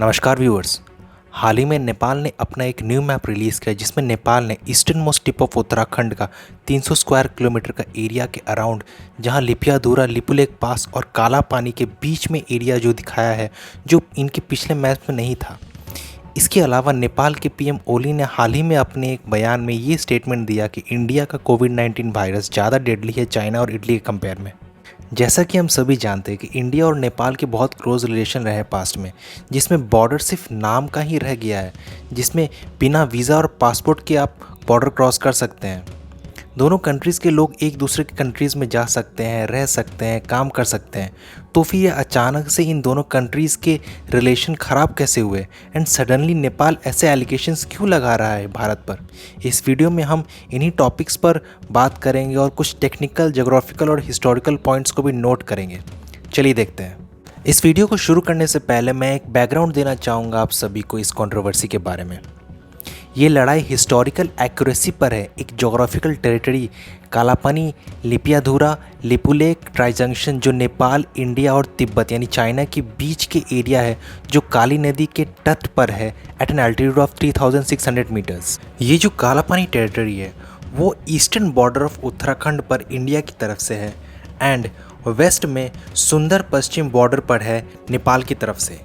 नमस्कार व्यूअर्स। हाल ही में नेपाल ने अपना एक न्यू मैप रिलीज़ किया जिसमें नेपाल ने eastern most tip of Uttarakhand का 300 स्क्वायर किलोमीटर का एरिया के अराउंड, जहां लिपियाधुरा, लिपुलेख पास और काला पानी के बीच में एरिया जो दिखाया है, जो इनके पिछले मैप में नहीं था। इसके अलावा नेपाल के पीएम ओली ने हाल ही में अपने एक बयान में ये स्टेटमेंट दिया कि इंडिया का कोविड-19 वायरस ज़्यादा डेडली है चाइना और इटली के कंपेयर में। जैसा कि हम सभी जानते हैं कि इंडिया और नेपाल के बहुत क्लोज रिलेशन रहे पास्ट में, जिसमें बॉर्डर सिर्फ नाम का ही रह गया है, जिसमें बिना वीज़ा और पासपोर्ट के आप बॉर्डर क्रॉस कर सकते हैं। दोनों कंट्रीज़ के लोग एक दूसरे के कंट्रीज़ में जा सकते हैं, रह सकते हैं, काम कर सकते हैं। तो फिर ये अचानक से इन दोनों कंट्रीज़ के रिलेशन ख़राब कैसे हुए एंड सडनली नेपाल ऐसे एलिगेशंस क्यों लगा रहा है भारत पर? इस वीडियो में हम इन्हीं टॉपिक्स पर बात करेंगे और कुछ टेक्निकल, ज्योग्राफिकल और हिस्टोरिकल पॉइंट्स को भी नोट करेंगे। चलिए देखते हैं। इस वीडियो को शुरू करने से पहले मैं एक बैकग्राउंड देना चाहूँगा आप सभी को इस कंट्रोवर्सी के बारे में। ये लड़ाई हिस्टोरिकल एक्यूरेसी पर है। एक geographical territory Kalapani, Limpiyadhura, Lipulekh trijunction जो नेपाल, इंडिया और तिब्बत यानी चाइना के बीच के एरिया है, जो काली नदी के तट पर है at an altitude of 3600 metres. ये जो कालापानी टेरिटरी है वो ईस्टर्न बॉर्डर ऑफ उत्तराखंड पर इंडिया की तरफ से है एंड वेस्ट में सुंदर पश्चिम बॉर्डर पर है नेपाल की तरफ से।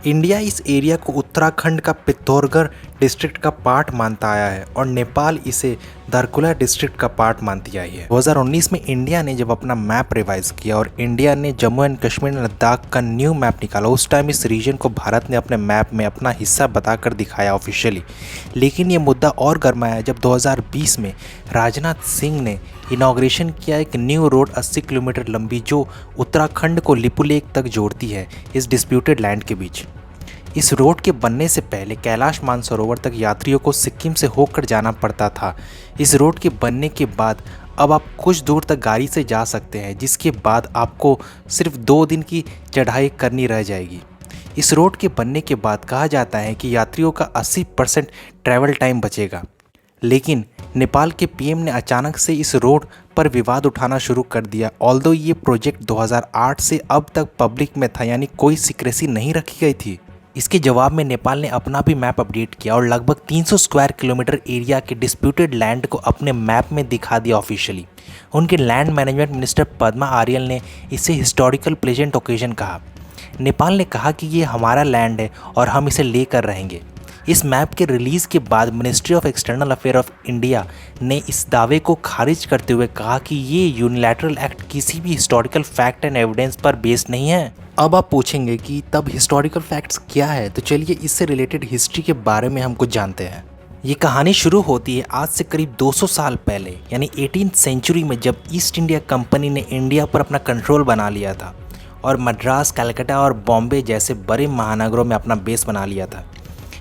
इंडिया इस एरिया को उत्तराखंड का पिथौरागढ़ डिस्ट्रिक्ट का पार्ट मानता आया है और नेपाल इसे धारकुला डिस्ट्रिक्ट का पार्ट मानती आई है। 2019 में इंडिया ने जब अपना मैप रिवाइज किया और इंडिया ने जम्मू एंड कश्मीर एंड लद्दाख का न्यू मैप निकाला, उस टाइम इस रीजन को भारत ने अपने मैप में अपना हिस्सा बताकर दिखाया ऑफिशियली। लेकिन ये मुद्दा और गरमाया जब 2020 में राजनाथ सिंह ने इनॉग्रेशन किया एक न्यू रोड 80 किलोमीटर लंबी, जो उत्तराखंड को लिपुलेख तक जोड़ती है इस डिस्प्यूटेड लैंड के बीच। इस रोड के बनने से पहले कैलाश मानसरोवर तक यात्रियों को सिक्किम से होकर जाना पड़ता था। इस रोड के बनने के बाद अब आप कुछ दूर तक गाड़ी से जा सकते हैं, जिसके बाद आपको सिर्फ 2 दिन की चढ़ाई करनी रह जाएगी। इस रोड के बनने के बाद कहा जाता है कि यात्रियों का 80% ट्रैवल टाइम बचेगा। लेकिन नेपाल के पीएम ने अचानक से इस रोड पर विवाद उठाना शुरू कर दिया। ऑल्दो ये प्रोजेक्ट 2008 से अब तक पब्लिक में था, यानी कोई सीक्रेसी नहीं रखी गई थी। इसके जवाब में नेपाल ने अपना भी मैप अपडेट किया और लगभग 300 स्क्वायर किलोमीटर एरिया के डिस्प्यूटेड लैंड को अपने मैप में दिखा दिया ऑफिशियली। उनके लैंड मैनेजमेंट मिनिस्टर पद्मा आर्यल ने इसे हिस्टोरिकल प्लेजेंट ओकेजन कहा। नेपाल ने कहा कि ये हमारा लैंड है और हम इसे लेकर रहेंगे। इस मैप के रिलीज़ के बाद ministry of external affair of India ने इस दावे को खारिज करते हुए कहा कि ये यूनिलैटरल एक्ट किसी भी हिस्टोरिकल फैक्ट एंड एविडेंस पर बेस्ड नहीं है। अब आप पूछेंगे कि तब हिस्टोरिकल फैक्ट्स क्या है, तो चलिए इससे रिलेटेड हिस्ट्री के बारे में हम कुछ जानते हैं। ये कहानी शुरू होती है आज से करीब 200 साल पहले, यानी 18th सेंचुरी में, जब ईस्ट इंडिया कंपनी ने इंडिया पर अपना कंट्रोल बना लिया था और मद्रास, कलकत्ता और बॉम्बे जैसे बड़े महानगरों में अपना बेस बना लिया था।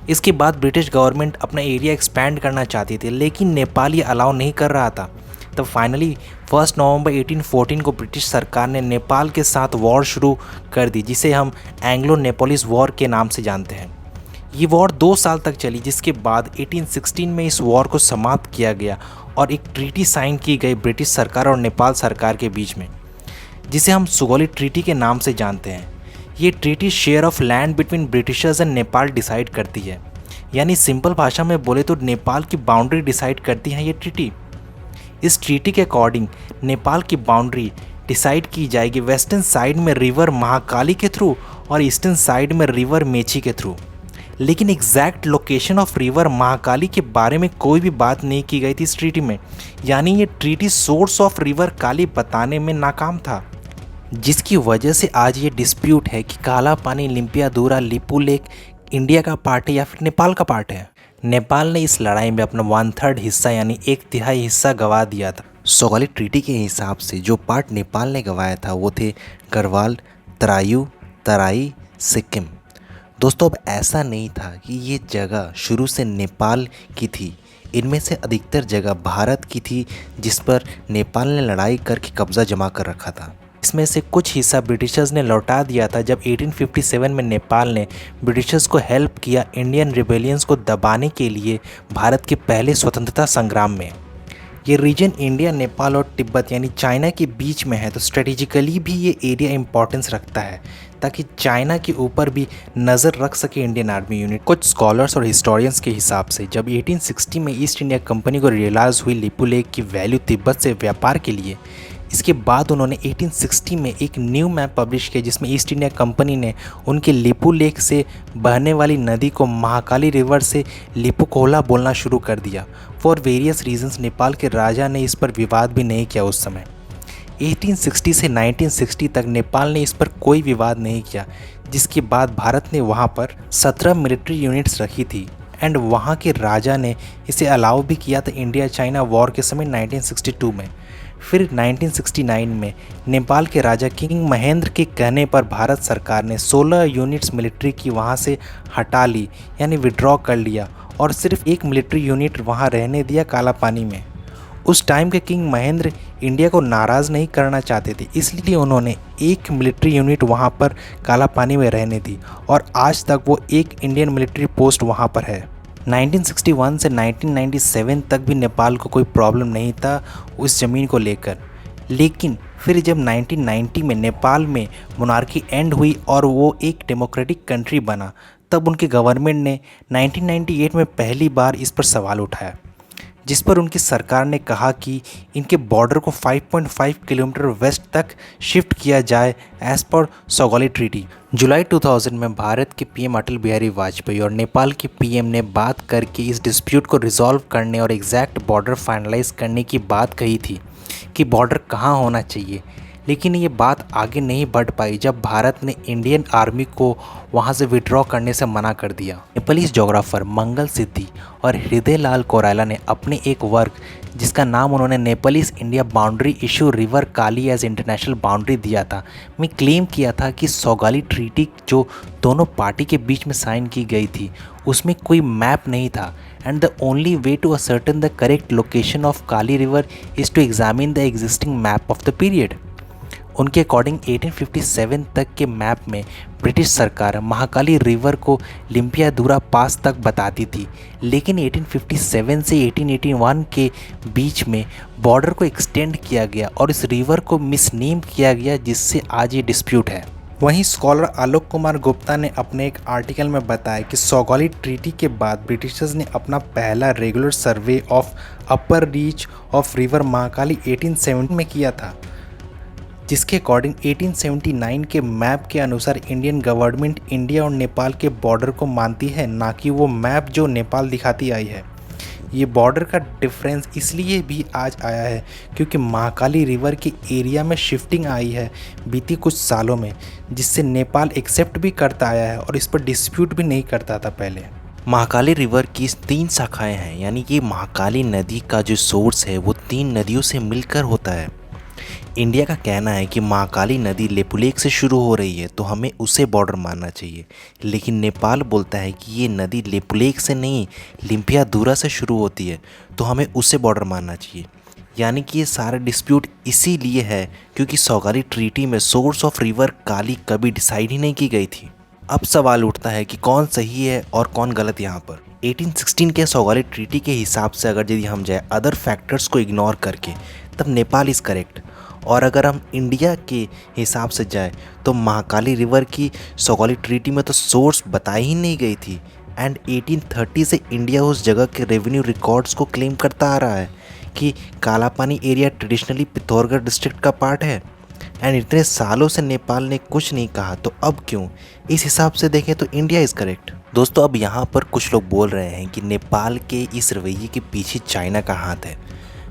इसके बाद ब्रिटिश गवर्नमेंट अपना एरिया एक्सपैंड करना चाहती थी, लेकिन नेपाल ये अलाउ नहीं कर रहा था। तब फाइनली 1 नवंबर 1814 को ब्रिटिश सरकार ने नेपाल के साथ वॉर शुरू कर दी, जिसे हम एंग्लो नेपोलिस वॉर के नाम से जानते हैं। ये वॉर 2 साल तक चली, जिसके बाद 1816 में इस वॉर को समाप्त किया गया और एक ट्रीटी साइन की गई ब्रिटिश सरकार और नेपाल सरकार के बीच में, जिसे हम सुगौली ट्रीटी के नाम से जानते हैं। ये treaty share of land between Britishers and Nepal decide करती है, यानी सिंपल भाषा में बोले तो नेपाल की बाउंड्री डिसाइड करती है ये ट्रीटी। इस ट्रीटी के अकॉर्डिंग नेपाल की बाउंड्री डिसाइड की जाएगी वेस्टर्न साइड में रिवर महाकाली के थ्रू और ईस्टर्न साइड में रिवर मेची के थ्रू। लेकिन exact location of river Mahakali के बारे में कोई भी बात नहीं की गई थी इस ट्रीटी में, यानी ये ट्रीटी सोर्स ऑफ रिवर काली बताने में नाकाम था, जिसकी वजह से आज ये डिस्प्यूट है कि काला पानी, लिपियाधुरा, लिपुलेख इंडिया का पार्ट है या फिर नेपाल का पार्ट है। नेपाल ने इस लड़ाई में अपना 1/3 हिस्सा यानी 1/3 हिस्सा गंवा दिया था। सौगाली ट्रीटी के हिसाब से जो पार्ट नेपाल ने गंवाया था वो थे गढ़वाल, तरायू, तराई, सिक्किम। दोस्तों, अब ऐसा नहीं था कि ये जगह शुरू से नेपाल की थी। इनमें से अधिकतर जगह भारत की थी, जिस पर नेपाल ने लड़ाई करके कब्जा जमा कर रखा था। इसमें से कुछ हिस्सा ब्रिटिशर्स ने लौटा दिया था जब 1857 में नेपाल ने ब्रिटिशर्स को हेल्प किया इंडियन रिबेलियंस को दबाने के लिए भारत के पहले स्वतंत्रता संग्राम में। ये रीजन इंडिया, नेपाल और तिब्बत यानी चाइना के बीच में है, तो स्ट्रेटेजिकली भी ये एरिया इंपॉर्टेंस रखता है। ताकि चाइना के ऊपर भी नज़र रख सके इंडियन आर्मी यूनिट। कुछ स्कॉलर्स और हिस्टोरियंस के हिसाब से जब 1860 में ईस्ट इंडिया कंपनी को रियलाइज़ हुई लिपू लेक की वैल्यू तिब्बत से व्यापार के लिए, इसके बाद उन्होंने 1860 में एक न्यू मैप पब्लिश किया जिसमें ईस्ट इंडिया कंपनी ने उनके लिपू लेक से बहने वाली नदी को महाकाली रिवर से लिपुकोला बोलना शुरू कर दिया। फॉर वेरियस रीजंस नेपाल के राजा ने इस पर विवाद भी नहीं किया उस समय। 1860 से 1960 तक नेपाल ने इस पर कोई विवाद नहीं किया, जिसके बाद भारत ने वहाँ पर 17 मिलिट्री यूनिट्स रखी थी एंड वहाँ के राजा ने इसे अलाउ भी किया था इंडिया चाइना वॉर के समय 1962 में। फिर 1969 में नेपाल के राजा किंग महेंद्र के कहने पर भारत सरकार ने 16 यूनिट्स मिलिट्री की वहाँ से हटा ली, यानी विड्रॉ कर लिया, और सिर्फ एक मिलिट्री यूनिट वहाँ रहने दिया काला पानी में। उस टाइम के किंग महेंद्र इंडिया को नाराज़ नहीं करना चाहते थे, इसलिए उन्होंने एक मिलिट्री यूनिट वहाँ पर काला पानी में रहने दी और आज तक वो एक इंडियन मिलिट्री पोस्ट वहाँ पर है। 1961 से 1997 तक भी नेपाल को कोई प्रॉब्लम नहीं था उस ज़मीन को लेकर, लेकिन फिर जब 1990 में नेपाल में मोनार्की एंड हुई और वो एक डेमोक्रेटिक कंट्री बना, तब उनके गवर्नमेंट ने 1998 में पहली बार इस पर सवाल उठाया, जिस पर उनकी सरकार ने कहा कि इनके बॉर्डर को 5.5 किलोमीटर वेस्ट तक शिफ्ट किया जाए एज पर सौगाली ट्रीटी। जुलाई 2000 में भारत के पीएम अटल बिहारी वाजपेयी और नेपाल के पीएम ने बात करके इस डिस्प्यूट को रिजॉल्व करने और एग्जैक्ट बॉर्डर फाइनलाइज करने की बात कही थी कि बॉर्डर कहाँ होना चाहिए, लेकिन ये बात आगे नहीं बढ़ पाई जब भारत ने इंडियन आर्मी को वहाँ से विड्रॉ करने से मना कर दिया। नेपालीज जोग्राफर मंगल सिद्धि और हृदय लाल कोराला ने अपने एक वर्क जिसका नाम उन्होंने Nepalese India boundary issue river Kali as international boundary दिया था, में क्लेम किया था कि सौगाली ट्रीटी जो दोनों पार्टी के बीच में साइन की गई थी उसमें कोई मैप नहीं था and the only way to ascertain the correct location of Kali river is to examine the existing map of the period. उनके अकॉर्डिंग 1857 तक के मैप में ब्रिटिश सरकार महाकाली रिवर को लिम्पियादुरा पास तक बताती थी, लेकिन 1857 से 1881 के बीच में बॉर्डर को एक्सटेंड किया गया और इस रिवर को मिसनेम किया गया, जिससे आज ये डिस्प्यूट है। वहीं स्कॉलर आलोक कुमार गुप्ता ने अपने एक आर्टिकल में बताया कि सौगाली ट्रीटी के बाद ब्रिटिशर्स ने अपना पहला regular survey of upper reach of river Mahakali 1870 में किया था, जिसके अकॉर्डिंग 1879 के मैप के अनुसार इंडियन गवर्नमेंट इंडिया और नेपाल के बॉर्डर को मानती है, ना कि वो मैप जो नेपाल दिखाती आई है। ये बॉर्डर का डिफरेंस इसलिए भी आज आया है क्योंकि महाकाली रिवर के एरिया में शिफ्टिंग आई है बीती कुछ सालों में, जिससे नेपाल एक्सेप्ट भी करता आया है और इस पर डिस्प्यूट भी नहीं करता था पहले। महाकाली रिवर की 3 शाखाएँ हैं, यानी कि महाकाली नदी का जो सोर्स है वो 3 नदियों से मिलकर होता है। इंडिया का कहना है कि महाकाली नदी लिपुलेक से शुरू हो रही है तो हमें उसे बॉर्डर मानना चाहिए, लेकिन नेपाल बोलता है कि ये नदी लिपुलेक से नहीं लिम्पियादुरा से शुरू होती है तो हमें उसे बॉर्डर मानना चाहिए। यानी कि ये सारा डिस्प्यूट इसीलिए है क्योंकि सौगाली ट्रीटी में सोर्स ऑफ रिवर काली कभी डिसाइड ही नहीं की गई थी। अब सवाल उठता है कि कौन सही है और कौन गलत यहाँ पर। 1816 के सौगाली ट्रीटी के हिसाब से अगर यदि हम जाए अदर फैक्टर्स को इग्नोर करके, तब नेपाल इज़ करेक्ट। और अगर हम इंडिया के हिसाब से जाए तो महाकाली रिवर की सौगाली ट्रीटी में तो सोर्स बताई ही नहीं गई थी एंड 1830 से इंडिया उस जगह के रेवेन्यू रिकॉर्ड्स को क्लेम करता आ रहा है कि Kalapani area traditionally Pithoragarh district का पार्ट है एंड इतने सालों से नेपाल ने कुछ नहीं कहा, तो अब क्यों? इस हिसाब से देखें तो इंडिया इज़ करेक्ट। दोस्तों, अब यहाँ पर कुछ लोग बोल रहे हैं कि नेपाल के इस रवैये के पीछे चाइना का हाथ है।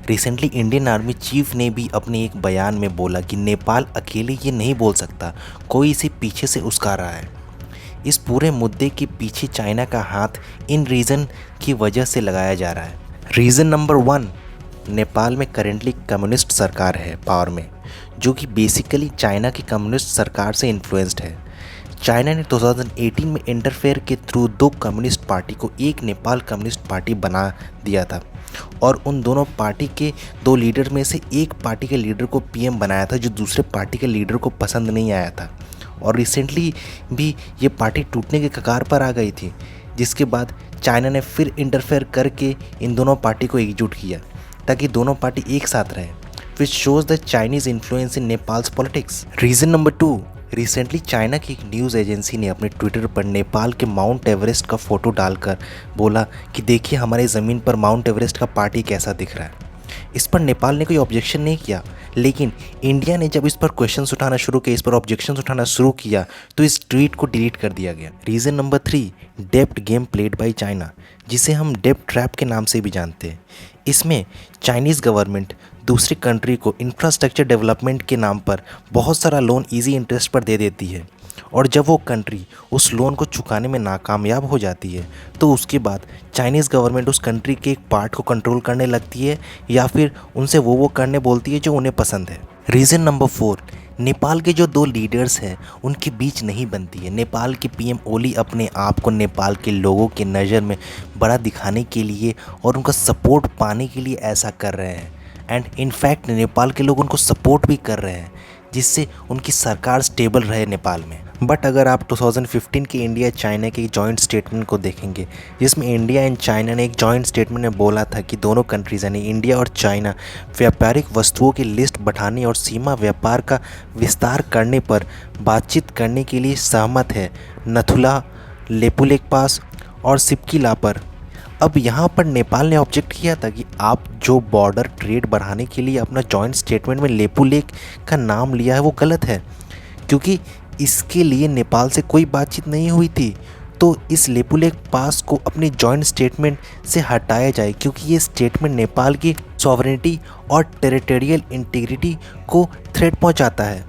रिसेंटली इंडियन आर्मी चीफ ने भी अपने एक बयान में बोला कि नेपाल अकेले ये नहीं बोल सकता, कोई इसे पीछे से उस्का रहा है। इस पूरे मुद्दे के पीछे चाइना का हाथ इन रीज़न की वजह से लगाया जा रहा है। रीज़न नंबर 1, नेपाल में करेंटली कम्युनिस्ट सरकार है पावर में, जो कि बेसिकली चाइना की कम्युनिस्ट सरकार से इन्फ्लुएंस्ड है। चाइना ने 2018 में इंटरफेयर के थ्रू 2 कम्युनिस्ट पार्टी को एक नेपाल कम्युनिस्ट पार्टी बना दिया था और उन दोनों पार्टी के 2 लीडर में से एक पार्टी के लीडर को पीएम बनाया था जो दूसरे पार्टी के लीडर को पसंद नहीं आया था। और रिसेंटली भी ये पार्टी टूटने के कगार पर आ गई थी, जिसके बाद चाइना ने फिर इंटरफेयर करके इन दोनों पार्टी को एकजुट किया ताकि दोनों पार्टी एक साथ रहें, which shows the Chinese influence in Nepals politics. Reason number 2, recently China की एक न्यूज़ एजेंसी ने अपने ट्विटर पर नेपाल के माउंट एवरेस्ट का फ़ोटो डालकर बोला कि देखिए हमारे ज़मीन पर माउंट एवरेस्ट का पार्टी कैसा दिख रहा है। इस पर नेपाल ने कोई ऑब्जेक्शन नहीं किया, लेकिन इंडिया ने जब इस पर क्वेश्चंस उठाना शुरू किया, इस पर ऑब्जेक्शंस उठाना शुरू किया, तो इस ट्वीट को डिलीट कर दिया गया। रीज़न नंबर 3, डेप्ट गेम प्लेड बाय चाइना, जिसे हम डेप्ट ट्रैप के नाम से भी जानते हैं। इसमें चाइनीज़ गवर्नमेंट दूसरी कंट्री को इंफ्रास्ट्रक्चर डेवलपमेंट के नाम पर बहुत सारा लोन ईजी इंटरेस्ट पर दे देती है, और जब वो कंट्री उस लोन को चुकाने में नाकामयाब हो जाती है तो उसके बाद चाइनीज़ गवर्नमेंट उस कंट्री के एक पार्ट को कंट्रोल करने लगती है या फिर उनसे वो करने बोलती है जो उन्हें पसंद है। रीज़न नंबर 4, नेपाल के जो 2 लीडर्स हैं उनके बीच नहीं बनती है। नेपाल के पीएम ओली अपने आप को नेपाल के लोगों के नज़र में बड़ा दिखाने के लिए और उनका सपोर्ट पाने के लिए ऐसा कर रहे हैं, एंड इनफैक्ट नेपाल के लोग उनको सपोर्ट भी कर रहे हैं, जिससे उनकी सरकार स्टेबल रहे नेपाल में। बट अगर आप 2015 के इंडिया चाइना के जॉइंट स्टेटमेंट को देखेंगे, जिसमें इंडिया एंड चाइना ने एक जॉइंट स्टेटमेंट में बोला था कि दोनों कंट्रीज़ यानी इंडिया और चाइना व्यापारिक वस्तुओं की लिस्ट बढ़ाने और सीमा व्यापार का विस्तार करने पर बातचीत करने के लिए सहमत है, नथुला, लेपुलेक और सिपकिला पर। अब यहाँ पर नेपाल ने ऑब्जेक्ट किया था कि आप जो बॉर्डर ट्रेड बढ़ाने के लिए अपना जॉइंट स्टेटमेंट में लेपुलेक का नाम लिया है वो गलत है, क्योंकि इसके लिए नेपाल से कोई बातचीत नहीं हुई थी। तो इस लेपुलेक पास को अपने जॉइंट स्टेटमेंट से हटाया जाए, क्योंकि ये स्टेटमेंट नेपाल की सॉवरेनिटी और टेरिटोरियल इंटीग्रिटी को थ्रेट पहुंचाता है।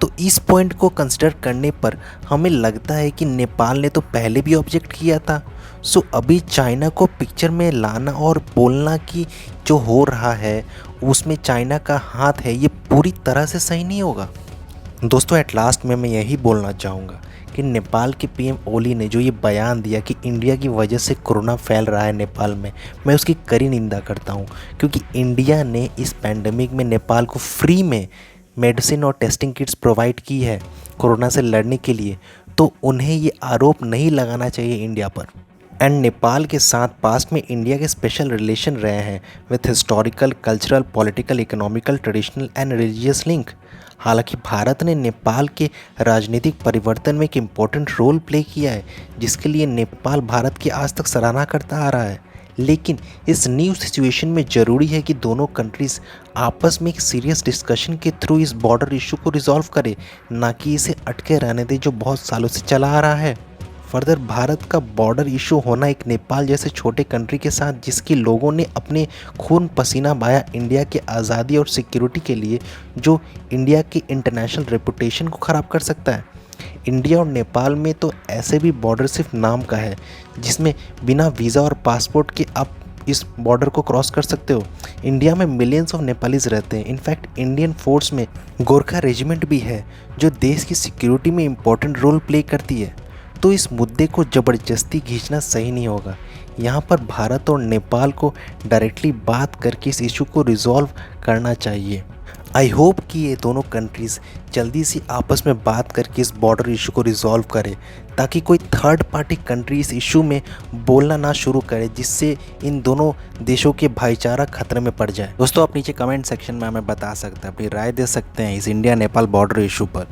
तो इस पॉइंट को कंसिडर करने पर हमें लगता है कि नेपाल ने तो पहले भी ऑब्जेक्ट किया था, सो अभी चाइना को पिक्चर में लाना और बोलना कि जो हो रहा है उसमें चाइना का हाथ है, ये पूरी तरह से सही नहीं होगा। दोस्तों, एट लास्ट में मैं यही बोलना चाहूँगा कि नेपाल के पीएम ओली ने जो ये बयान दिया कि इंडिया की वजह से कोरोना फैल रहा है नेपाल में, मैं उसकी कड़ी निंदा करता हूँ, क्योंकि इंडिया ने इस पैंडमिक में नेपाल को फ्री में मेडिसिन और टेस्टिंग किट्स प्रोवाइड की है कोरोना से लड़ने के लिए, तो उन्हें ये आरोप नहीं लगाना चाहिए इंडिया पर। एंड नेपाल के साथ पास्ट में इंडिया के स्पेशल रिलेशन रहे हैं with historical, cultural, political, economical, traditional and religious link. हालांकि भारत ने नेपाल के राजनीतिक परिवर्तन में एक इम्पोर्टेंट रोल प्ले किया है, जिसके लिए नेपाल भारत की आज तक सराहना करता आ रहा है। लेकिन इस न्यू सिचुएशन में ज़रूरी है कि दोनों कंट्रीज़ आपस में एक सीरियस डिस्कशन के थ्रू इस बॉर्डर इशू को रिजॉल्व करे, ना कि इसे अटके रहने दे जो बहुत सालों से चला आ रहा है। फर्दर, भारत का बॉर्डर इशू होना एक नेपाल जैसे छोटे कंट्री के साथ, जिसके लोगों ने अपने खून पसीना बहाया इंडिया के आज़ादी और सिक्योरिटी के लिए, जो इंडिया की इंटरनेशनल रेपुटेशन को ख़राब कर सकता है। इंडिया और नेपाल में तो ऐसे भी बॉर्डर सिर्फ नाम का है, जिसमें बिना वीज़ा और पासपोर्ट के आप इस बॉर्डर को क्रॉस कर सकते हो। इंडिया में मिलियंस ऑफ नेपालीज रहते हैं। इनफैक्ट इंडियन फोर्स में गोरखा रेजिमेंट भी है, जो देश की सिक्योरिटी में इम्पोर्टेंट रोल प्ले करती है। तो इस मुद्दे को ज़बरदस्ती खींचना सही नहीं होगा। यहाँ पर भारत और नेपाल को डायरेक्टली बात करके इस इशू को रिजॉल्व करना चाहिए। आई होप कि ये दोनों कंट्रीज़ जल्दी से आपस में बात करके इस बॉर्डर इशू को रिजॉल्व करे, ताकि कोई थर्ड पार्टी कंट्री इस इशू में बोलना ना शुरू करे, जिससे इन दोनों देशों के भाईचारा खतरे में पड़ जाए। दोस्तों, आप नीचे कमेंट सेक्शन में हमें बता सकते हैं, अपनी राय दे सकते हैं इस इंडिया नेपाल बॉर्डर इशू पर।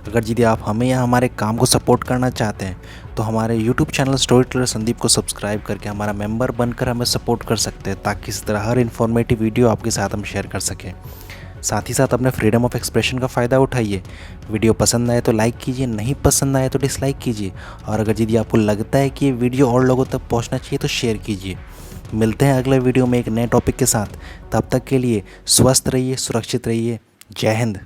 अगर यदि आप हमें या हमारे काम को सपोर्ट करना चाहते हैं तो हमारे YouTube channel story teller Sandeep को सब्सक्राइब करके हमारा मेंबर बनकर हमें सपोर्ट कर सकते हैं, ताकि इस तरह हर इन्फॉर्मेटिव वीडियो आपके साथ हम शेयर कर सकें। साथ ही साथ अपने फ्रीडम ऑफ एक्सप्रेशन का फ़ायदा उठाइए। वीडियो पसंद आए तो लाइक कीजिए, नहीं पसंद आए तो डिसलाइक कीजिए, और अगर यदि आपको लगता है कि ये वीडियो और लोगों तक पहुंचना चाहिए तो शेयर कीजिए। मिलते हैं अगले वीडियो में एक नए टॉपिक के साथ। तब तक के लिए स्वस्थ रहिए, सुरक्षित रहिए। जय हिंद।